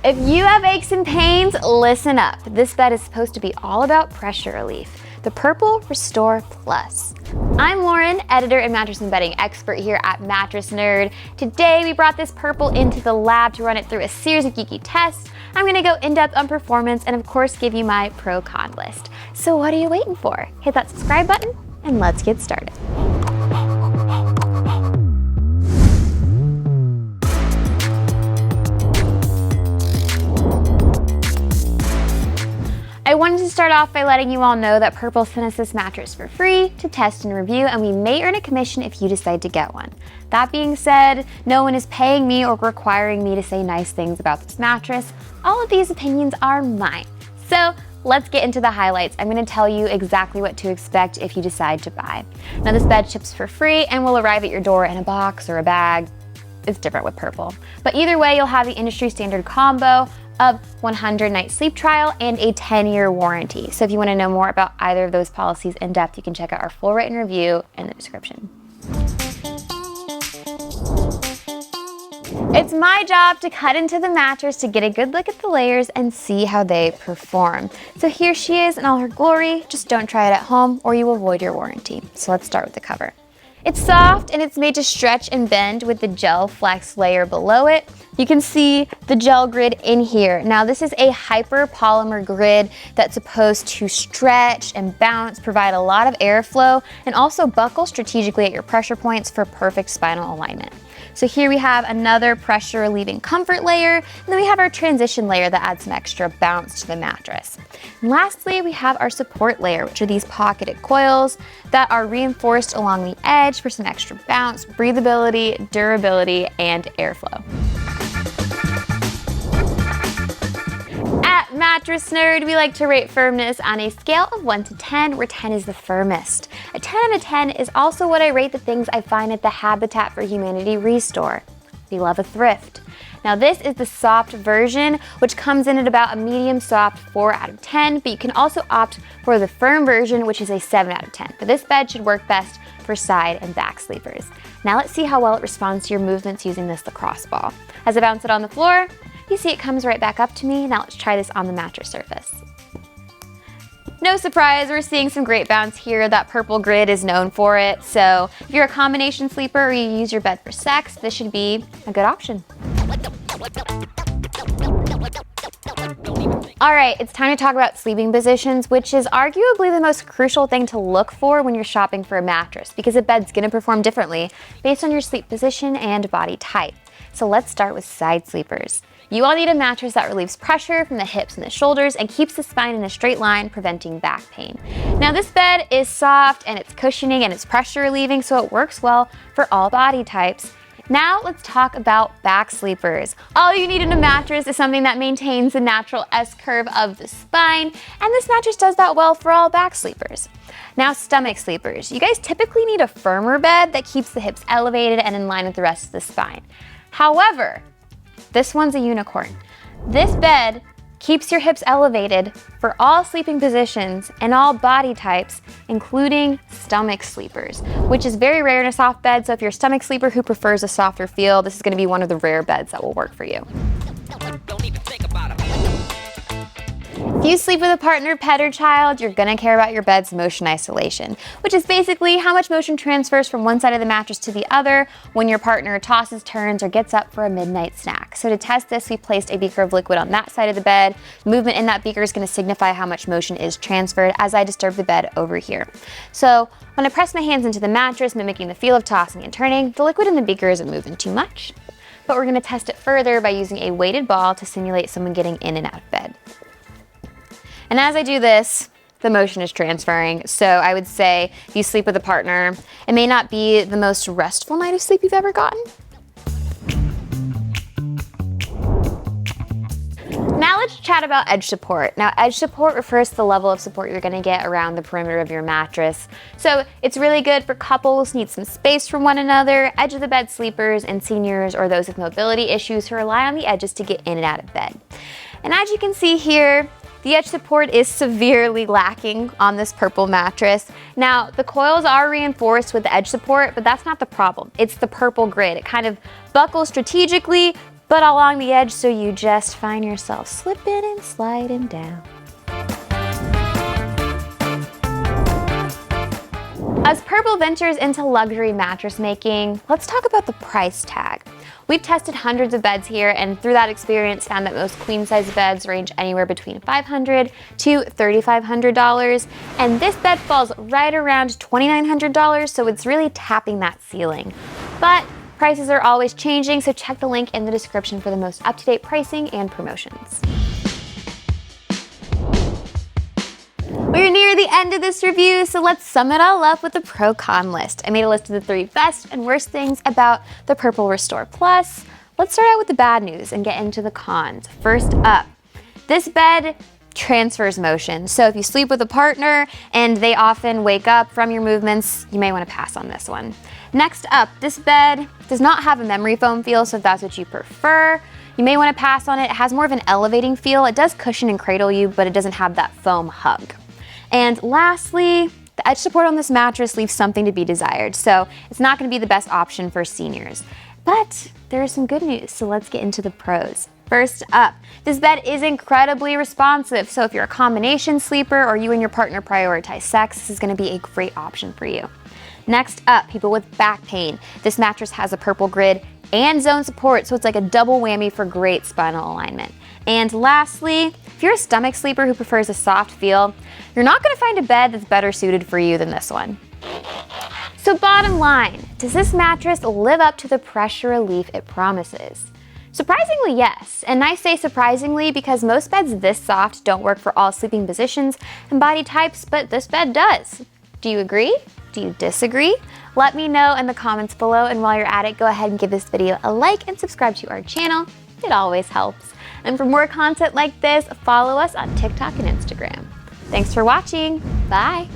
If you have aches and pains, listen up. This bed is supposed to be all about pressure relief. The Purple RestorePlus. I'm Lauren, editor and mattress and bedding expert here at Mattress Nerd. Today we brought this Purple into the lab to run it through a series of geeky tests. I'm gonna go in depth on performance and of course give you my pro-con list. So what are you waiting for? Hit that subscribe button and let's get started. I wanted to start off by letting you all know that Purple sent us this mattress for free to test and review, and we may earn a commission if you decide to get one. That being said, no one is paying me or requiring me to say nice things about this mattress. All of these opinions are mine. So let's get into the highlights. I'm going to tell you exactly what to expect if you decide to buy. Now this bed ships for free and will arrive at your door in a box or a bag. It's different with Purple. But either way, you'll have the industry standard combo of 100-night sleep trial and a 10-year warranty. So if you want to know more about either of those policies in depth, you can check out our full written review in the description. It's my job to cut into the mattress to get a good look at the layers and see how they perform. So here she is in all her glory. Just don't try it at home or you will void your warranty. So let's start with the cover. It's soft and it's made to stretch and bend with the gel flex layer below it. You can see the gel grid in here. Now this is a hyper polymer grid that's supposed to stretch and bounce, provide a lot of airflow, and also buckle strategically at your pressure points for perfect spinal alignment. So here we have another pressure relieving comfort layer, and then we have our transition layer that adds some extra bounce to the mattress. And lastly, we have our support layer, which are these pocketed coils that are reinforced along the edge for some extra bounce, breathability, durability, and airflow. At Mattress Nerd, we like to rate firmness on a scale of 1 to 10, where 10 is the firmest. A 10 out of 10 is also what I rate the things I find at the Habitat for Humanity Restore. We love a thrift. Now this is the soft version, which comes in at about a medium soft 4 out of 10, but you can also opt for the firm version, which is a 7 out of 10. But this bed should work best for side and back sleepers. Now let's see how well it responds to your movements using this lacrosse ball. As I bounce it on the floor, you see it comes right back up to me. Now let's try this on the mattress surface. No surprise, we're seeing some great bounce here. That Purple grid is known for it. So if you're a combination sleeper or you use your bed for sex, this should be a good option. All right, it's time to talk about sleeping positions, which is arguably the most crucial thing to look for when you're shopping for a mattress, because a bed's gonna perform differently based on your sleep position and body type. So let's start with side sleepers. You all need a mattress that relieves pressure from the hips and the shoulders and keeps the spine in a straight line, preventing back pain. Now this bed is soft and it's cushioning and it's pressure relieving, so it works well for all body types. Now let's talk about back sleepers. All you need in a mattress is something that maintains the natural S-curve of the spine, and this mattress does that well for all back sleepers. Now stomach sleepers. You guys typically need a firmer bed that keeps the hips elevated and in line with the rest of the spine. However, this one's a unicorn. This bed keeps your hips elevated for all sleeping positions and all body types, including stomach sleepers, which is very rare in a soft bed. So if you're a stomach sleeper who prefers a softer feel, this is going to be one of the rare beds that will work for you. Don't even think about it. If you sleep with a partner, pet, or child, you're gonna care about your bed's motion isolation, which is basically how much motion transfers from one side of the mattress to the other when your partner tosses, turns, or gets up for a midnight snack. So to test this, we placed a beaker of liquid on that side of the bed. Movement in that beaker is gonna signify how much motion is transferred as I disturb the bed over here. So when I press my hands into the mattress, mimicking the feel of tossing and turning, the liquid in the beaker isn't moving too much. But we're gonna test it further by using a weighted ball to simulate someone getting in and out of bed. And as I do this, the motion is transferring. So I would say if you sleep with a partner, it may not be the most restful night of sleep you've ever gotten. Now let's chat about edge support. Now edge support refers to the level of support you're gonna get around the perimeter of your mattress. So it's really good for couples who need some space from one another, edge of the bed sleepers, and seniors or those with mobility issues who rely on the edges to get in and out of bed. And as you can see here, the edge support is severely lacking on this Purple mattress. Now, the coils are reinforced with the edge support, but that's not the problem. It's the Purple grid. It kind of buckles strategically, but along the edge so you just find yourself slipping and sliding down. As Purple ventures into luxury mattress making, let's talk about the price tag. We've tested hundreds of beds here, and through that experience found that most queen-size beds range anywhere between $500 to $3,500, and this bed falls right around $2,900, so it's really tapping that ceiling. But prices are always changing, so check the link in the description for the most up-to-date pricing and promotions. We're near the end of this review, so let's sum it all up with a pro-con list. I made a list of the 3 best and worst things about the Purple RestorePlus. Let's start out with the bad news and get into the cons. First up, this bed transfers motion. So if you sleep with a partner and they often wake up from your movements, you may want to pass on this one. Next up, this bed does not have a memory foam feel, so if that's what you prefer, you may want to pass on it. It has more of an elevating feel. It does cushion and cradle you, but it doesn't have that foam hug. And lastly, the edge support on this mattress leaves something to be desired, so it's not going to be the best option for seniors. But there is some good news, so let's get into the pros. First up, this bed is incredibly responsive, so if you're a combination sleeper or you and your partner prioritize sex, this is going to be a great option for you. Next up, people with back pain. This mattress has a Purple grid and zone support, so it's like a double whammy for great spinal alignment. And lastly, if you're a stomach sleeper who prefers a soft feel, you're not going to find a bed that's better suited for you than this one. So bottom line, does this mattress live up to the pressure relief it promises? Surprisingly, yes. And I say surprisingly because most beds this soft don't work for all sleeping positions and body types, but this bed does. Do you agree? Do you disagree? Let me know in the comments below, and while you're at it, go ahead and give this video a like and subscribe to our channel. It always helps. And for more content like this, follow us on TikTok and Instagram. Thanks for watching. Bye.